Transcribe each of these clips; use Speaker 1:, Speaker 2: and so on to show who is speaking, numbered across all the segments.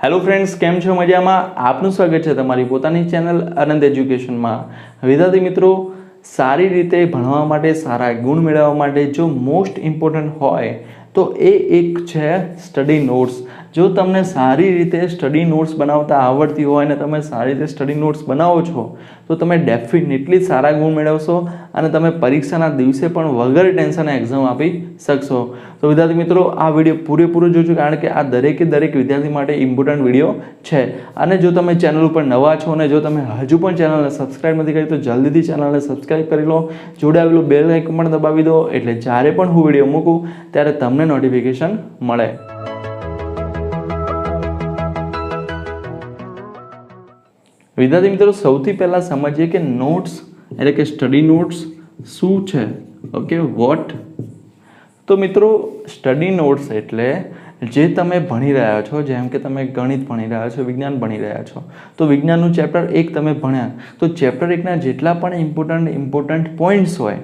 Speaker 1: Hello friends, કેમ છો? મજામાં? આપનું સ્વાગત છે તમારી પોતાની ચેનલ આનંદ એજ્યુકેશનમાં। વિદ્યાર્થી મિત્રો, સારી રીતે ભણવા માટે, સારા ગુણ મેળવવા માટે જો મોસ્ટ ઇમ્પોર્ટન્ટ હોય તો એ એક છે સ્ટડી નોટ્સ। જો તમને સારી રીતે સ્ટડી નોટ્સ બનાવતા આવડતી હોય અને તમે સારી રીતે સ્ટડી નોટ્સ બનાવો છો તો તમે ડેફિનેટલી સારા ગુણ મેળવશો અને તમે પરીક્ષાના દિવસે પણ વગર ટેન્શને એક્ઝામ આપી શકશો। તો વિદ્યાર્થી મિત્રો, આ વિડીયો પૂરેપૂરો જોજો, કારણ કે આ દરેકે દરેક વિદ્યાર્થી માટે ઇમ્પોર્ટન્ટ વિડીયો છે। અને જો તમે ચેનલ ઉપર નવા છો અને જો તમે હજુ પણ ચેનલને સબસ્ક્રાઇબ નથી કરી તો જલ્દીથી ચેનલને સબસ્ક્રાઇબ કરી લો, જોડે આવેલું બેલ આઇકન પણ દબાવી દો, એટલે જ્યારે પણ હું વિડીયો મૂકું ત્યારે તમને નોટિફિકેશન મળે। વિદ્યાર્થી મિત્રો, સૌથી પહેલાં સમજીએ કે નોટ્સ એટલે કે સ્ટડી નોટ્સ શું છે। Okay, what? તો મિત્રો, સ્ટડી નોટ્સ એટલે જે તમે ભણી રહ્યા છો, જેમ કે તમે ગણિત ભણી રહ્યા છો, વિજ્ઞાન ભણી રહ્યા છો, તો વિજ્ઞાનનું ચેપ્ટર 1 તમે ભણ્યા તો ચેપ્ટર 1ના જેટલા પણ ઇમ્પોર્ટન્ટ પોઈન્ટ્સ હોય,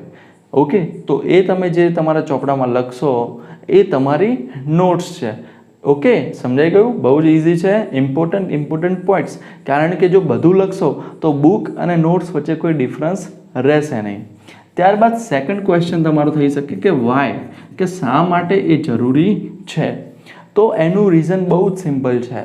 Speaker 1: ઓકે, તો એ તમે જે તમારા ચોપડામાં લખશો એ તમારી નોટ્સ છે। ઓકે, સમજાઈ ગયું? બહુ જ ઇઝી છે। ઇમ્પોર્ટન્ટ પોઈન્ટ્સ, કારણ કે જો બધું લખશો તો બુક અને નોટ્સ વચ્ચે કોઈ ડિફરન્સ રહેશે નહીં। ત્યારબાદ સેકન્ડ ક્વેશ્ચન તમારો થઈ શકે કે વાય, કે શા માટે એ જરૂરી છે। તો એનું રીઝન બહુ જ સિમ્પલ છે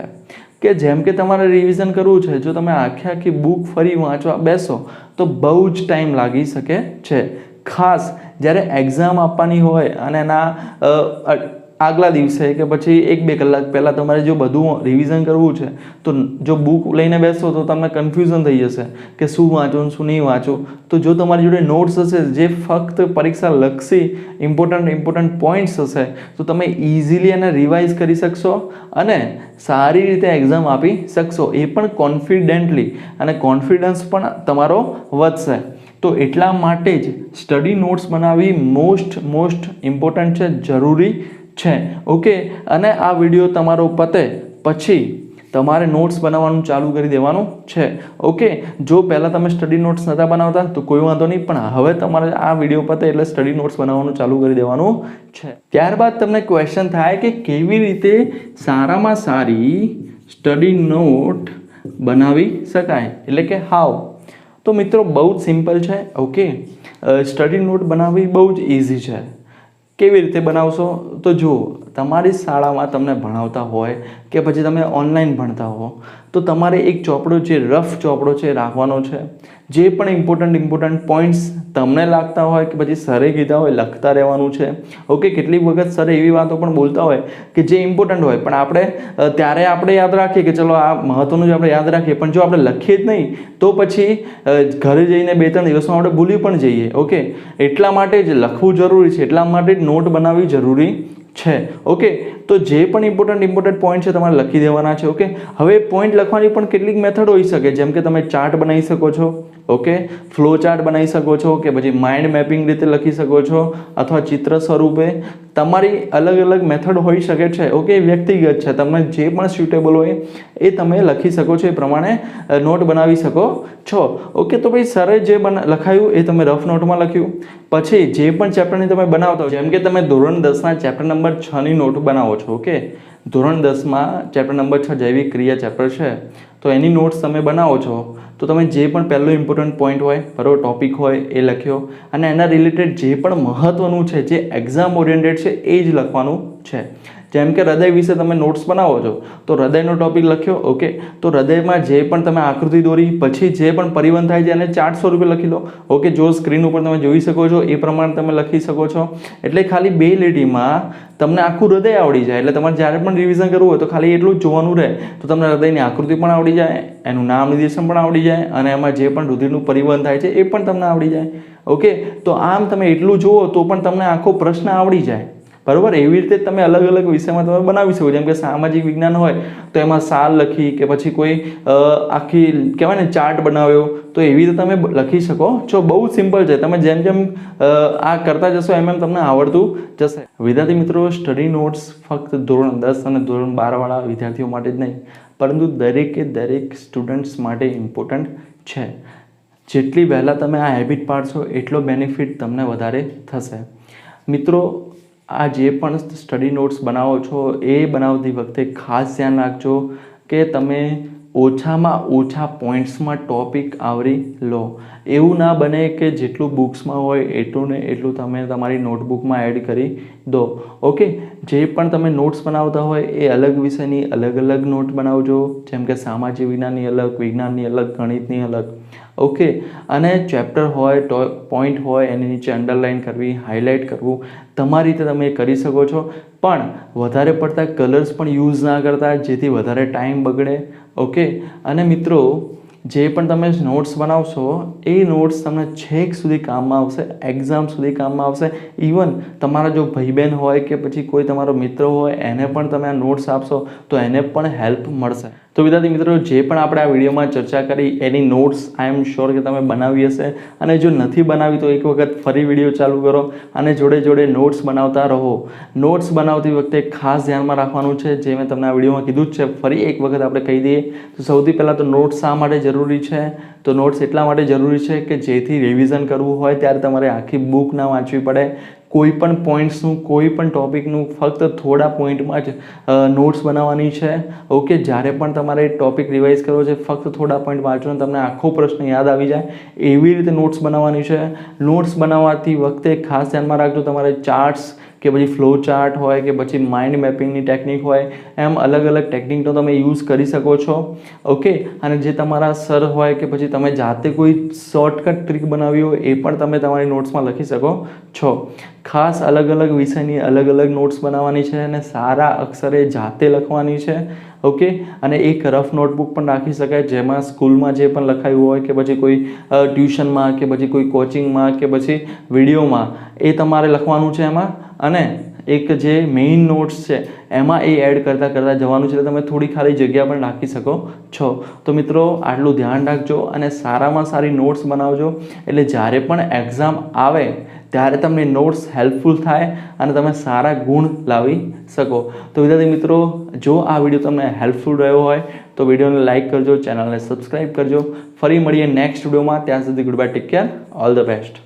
Speaker 1: કે જેમ કે તમારે રિવિઝન કરવું છે, જો તમે આખી બુક ફરી વાંચવા બેસો તો બહુ જ ટાઈમ લાગી શકે છે, ખાસ જ્યારે એક્ઝામ આપવાની હોય અને એના આગલા દિવસે કે પછી 1-2 કલાક પહેલાં તમારે જો બધું રિવિઝન કરવું છે તો જો બુક લઈને બેસો તો તમને કન્ફ્યુઝન થઈ જશે કે શું વાંચવું શું નહીં વાંચવું। તો જો તમારી જોડે નોટ્સ હશે જે ફક્ત પરીક્ષા લક્ષી ઇમ્પોર્ટન્ટ પોઈન્ટ્સ હશે તો તમે ઇઝીલી એને રિવાઇઝ કરી શકશો અને સારી રીતે એક્ઝામ આપી શકશો, એ પણ કોન્ફિડન્ટલી, અને કોન્ફિડન્સ પણ તમારો વધશે। તો એટલા માટે જ સ્ટડી નોટ્સ બનાવવી મોસ્ટ ઇમ્પોર્ટન્ટ છે, જરૂરી છે। ઓકે, અને આ વિડીયો તમારો પતે પછી તમારે નોટ્સ બનાવવાનું ચાલુ કરી દેવાનું છે। ઓકે, જો પહેલાં તમે સ્ટડી નોટ્સ નહોતા બનાવતા તો કોઈ વાંધો નહીં, પણ હવે તમારે આ વિડીયો પતે એટલે સ્ટડી નોટ્સ બનાવવાનું ચાલુ કરી દેવાનું છે। ત્યારબાદ તમને ક્વેશ્ચન થાય કે કેવી રીતે સારામાં સારી સ્ટડી નોટ બનાવી શકાય, એટલે કે હાઉ। તો મિત્રો, બહુ જ સિમ્પલ છે। ઓકે, સ્ટડી નોટ બનાવવી બહુ જ ઇઝી છે। કેવી રીતે બનાવશો? તો જુઓ, તમારી શાળામાં તમને ભણાવતા હોય કે પછી તમે ઓનલાઈન ભણતા હો તો તમારે એક ચોપડો છે, રફ ચોપડો છે રાખવાનો છે। જે પણ ઇમ્પોર્ટન્ટ પોઈન્ટ્સ તમને લાગતા હોય કે પછી સરે કીધા હોય લખતા રહેવાનું છે। ઓકે, કેટલીક વખત સર એવી વાતો પણ બોલતા હોય કે જે ઇમ્પોર્ટન્ટ હોય પણ આપણે યાદ રાખીએ કે ચલો આ મહત્વનું જ આપણે યાદ રાખીએ, પણ જો આપણે લખીએ જ નહીં તો પછી ઘરે જઈને 2-3 દિવસમાં આપણે ભૂલી પણ જઈએ। ઓકે, એટલા માટે જ લખવું જરૂરી છે, એટલા માટે જ નોટ બનાવવી જરૂરી છે। ઓકે, તો જે પણ ઇમ્પોર્ટન્ટ પોઈન્ટ છે તમારે લખી દેવાના છે। ઓકે, હવે પોઈન્ટ લખવાની પણ કેટલીક મેથડ હોઈ શકે, જેમ કે તમે ચાર્ટ બનાવી શકો છો, ઓકે, ફ્લો ચાર્ટ બનાવી શકો છો, કે પછી માઇન્ડ મેપિંગ રીતે લખી શકો છો, અથવા ચિત્ર સ્વરૂપે, તમારી અલગ મેથડ હોઈ શકે છે। ઓકે, વ્યક્તિગત છે, તમને જે પણ સ્યુટેબલ હોય એ તમે લખી શકો છો, એ પ્રમાણે નોટ બનાવી શકો છો। ઓકે, તો ભાઈ સરે જે લખાયું એ તમે રફ નોટમાં લખ્યું, પછી જે પણ ચેપ્ટરની તમે બનાવતા હો, જેમ કે તમે ધોરણ 10ના ચેપ્ટર નંબર 6ની નોટ બનાવો છો। ઓકે, ધોરણ 10માં ચેપ્ટર નંબર 6 જૈવિક ક્રિયા ચેપ્ટર છે તો એની નોટ્સ તમે બનાવો છો તો તમે જે પણ પહેલો ઇમ્પોર્ટન્ટ પોઈન્ટ હોય, બરાબર, ટોપિક હોય એ લખ્યો અને એના રિલેટેડ જે પણ મહત્વનું છે, જે એક્ઝામ ઓરિએન્ટેડ છે એ જ લખવાનું છે। જેમ કે હૃદય વિશે તમે નોટ્સ બનાવો છો તો હૃદયનો ટોપિક લખ્યો। ઓકે, તો હૃદયમાં જે પણ તમે આકૃતિ દોરી, પછી જે પણ પરિવહન થાય છે એને ચાર્ટ સ્વરૂપે લખી લો। ઓકે, જો સ્ક્રીન ઉપર તમે જોઈ શકો છો એ પ્રમાણે તમે લખી શકો છો, એટલે ખાલી 2 લીટીમાં તમને આખું હૃદય આવડી જાય। એટલે તમારે જ્યારે પણ રિવિઝન કરવું હોય તો ખાલી એટલું જ જોવાનું રહે તો તમને હૃદયની આકૃતિ પણ આવડી જાય, એનું નામ નિર્દેશન પણ આવડી જાય, અને એમાં જે પણ રુધિરનું પરિવહન થાય છે એ પણ તમને આવડી જાય। ઓકે, તો આમ તમે એટલું જુઓ તો પણ તમને આખો પ્રશ્ન આવડી જાય, બરાબર। એવી રીતે તમે અલગ વિષયમાં તમે બનાવી શકો, જેમ કે સામાજિક વિજ્ઞાન હોય તો એમાં સાલ લખી, કે પછી કોઈ આખી કહેવાય ને ચાર્ટ બનાવ્યો, તો એવી રીતે તમે લખી શકો છો। બહુ સિમ્પલ છે, તમે જેમ આ કરતા જશો એમ તમને આવડતું જશે। વિદ્યાર્થી મિત્રો, સ્ટડી નોટ્સ ફક્ત ધોરણ 10 અને ધોરણ 12 વાળા વિદ્યાર્થીઓ માટે જ નહીં, પરંતુ દરેક સ્ટુડન્ટ્સ માટે ઇમ્પોર્ટન્ટ છે। જેટલી વહેલા તમે આ હેબિટ પાડશો એટલો બેનિફિટ તમને વધારે થશે। મિત્રો, આ જે પણ સ્ટડી નોટ્સ બનાવો છો એ બનાવતી વખતે ખાસ ધ્યાન રાખજો કે તમે ઓછામાં ઓછા પોઈન્ટ્સમાં ટોપિક આવરી લો. એવું ના બને કે જેટલું બુક્સમાં હોય એટલું ને એટલું તમે તમારી નોટબુકમાં એડ કરી દો. ઓકે, જે પણ તમે નોટ્સ બનાવતા હોય એ અલગ વિષયની અલગ અલગ નોટ બનાવજો. જેમ કે સામાજિક વિજ્ઞાનની અલગ, વિજ્ઞાનની અલગ, ગણિતની અલગ. ઓકે, અને ચેપ્ટર હોય, પોઈન્ટ હોય, એની નીચે અંડરલાઇન કરવી, હાઇલાઇટ કરવું, તમારી રીતે તમે કરી શકો છો. પણ વધારે પડતા કલર્સ પણ યુઝ ના કરતા, જેથી વધારે ટાઈમ બગડે. ઓકે, અને મિત્રો જે પણ તમે નોટ્સ બનાવશો એ નોટ્સ તમને છેક સુધી કામમાં આવશે, એક્ઝામ સુધી કામમાં આવશે. ઇવન તમારા જો ભાઈ બહેન હોય કે પછી કોઈ તમારો મિત્ર હોય એને પણ તમે આ નોટ્સ આપશો તો એને પણ હેલ્પ મળશે. તો વિદ્યાર્થી મિત્રો, જે પણ આપણે આ વિડીયોમાં ચર્ચા કરી એની નોટ્સ આઈ એમ શ્યોર કે તમે બનાવી હશે. અને જો નથી બનાવી તો એક વખત ફરી વિડીયો ચાલુ કરો અને જોડે જોડે નોટ્સ બનાવતા રહો. નોટ્સ બનાવતી વખતે ખાસ ધ્યાનમાં રાખવાનું છે, જે મેં તમને આ વિડીયોમાં કીધું જ છે, ફરી એક વખત આપણે કહી દઈએ તો સૌથી પહેલાં તો નોટ્સ શા માટે જરૂરી છે? તો નોટ્સ એટલા માટે જરૂરી છે કે જેથી રિવિઝન કરવું હોય ત્યારે તમારે આખી બુક ના વાંચવી પડે. કોઈ પણ પોઈન્ટ્સનું, કોઈ પણ ટોપિકનું ફક્ત થોડા પોઈન્ટમાં જ નોટ્સ બનાવવાની છે. ઓકે, જ્યારે પણ તમારે ટોપિક રિવાઇઝ કરવો છે ફક્ત થોડા પોઈન્ટ વાંચો તમને આખો પ્રશ્ન યાદ આવી જાય એવી રીતે નોટ્સ બનાવવાની છે. નોટ્સ બનાવવાથી વખતે ખાસ ધ્યાનમાં રાખજો, તમારે ચાર્ટ્સ કે પછી ફ્લો ચાર્ટ હોય કે પછી માઇન્ડ મેપિંગની ટેકનિક હોય, એમ અલગ અલગ ટેકનિકનો તમે યુઝ કરી શકો છો. ઓકે, અને જે તમારા સર હોય કે પછી તમે જાતે કોઈ શોર્ટકટ ટ્રીક બનાવી હોય એ પણ તમે તમારી નોટ્સમાં લખી શકો છો. ખાસ અલગ અલગ વિષયની અલગ અલગ નોટ્સ બનાવવાની છે અને સારા અક્ષરે જાતે લખવાની છે. ઓકે, અને એક રફ નોટબુક પણ રાખી શકાય જેમાં સ્કૂલમાં જે પણ લખાયું હોય કે પછી કોઈ ટ્યુશનમાં કે પછી કોઈ કોચિંગમાં કે પછી વિડીયોમાં એ તમારે લખવાનું છે એમાં. અને એક જે મેઇન નોટ્સ છે એમાં એ એડ કરતાં કરતાં જવાનું છે, તમે થોડી ખાલી જગ્યા પણ રાખી શકો છો. તો મિત્રો આટલું ધ્યાન રાખજો અને સારામાં સારી નોટ્સ બનાવજો, એટલે જ્યારે પણ એક્ઝામ આવે ત્યારે તમને નોટ્સ હેલ્પફુલ થાય અને તમે સારા ગુણ લાવી શકો. તો વિદ્યાર્થી મિત્રો, જો આ વિડીયો તમને હેલ્પફુલ રહ્યો હોય તો વિડીયોને લાઇક કરજો, ચેનલને સબસ્ક્રાઈબ કરજો. ફરી મળીએ નેક્સ્ટ વિડીયોમાં. ત્યાં સુધી good bye, take care, all the best.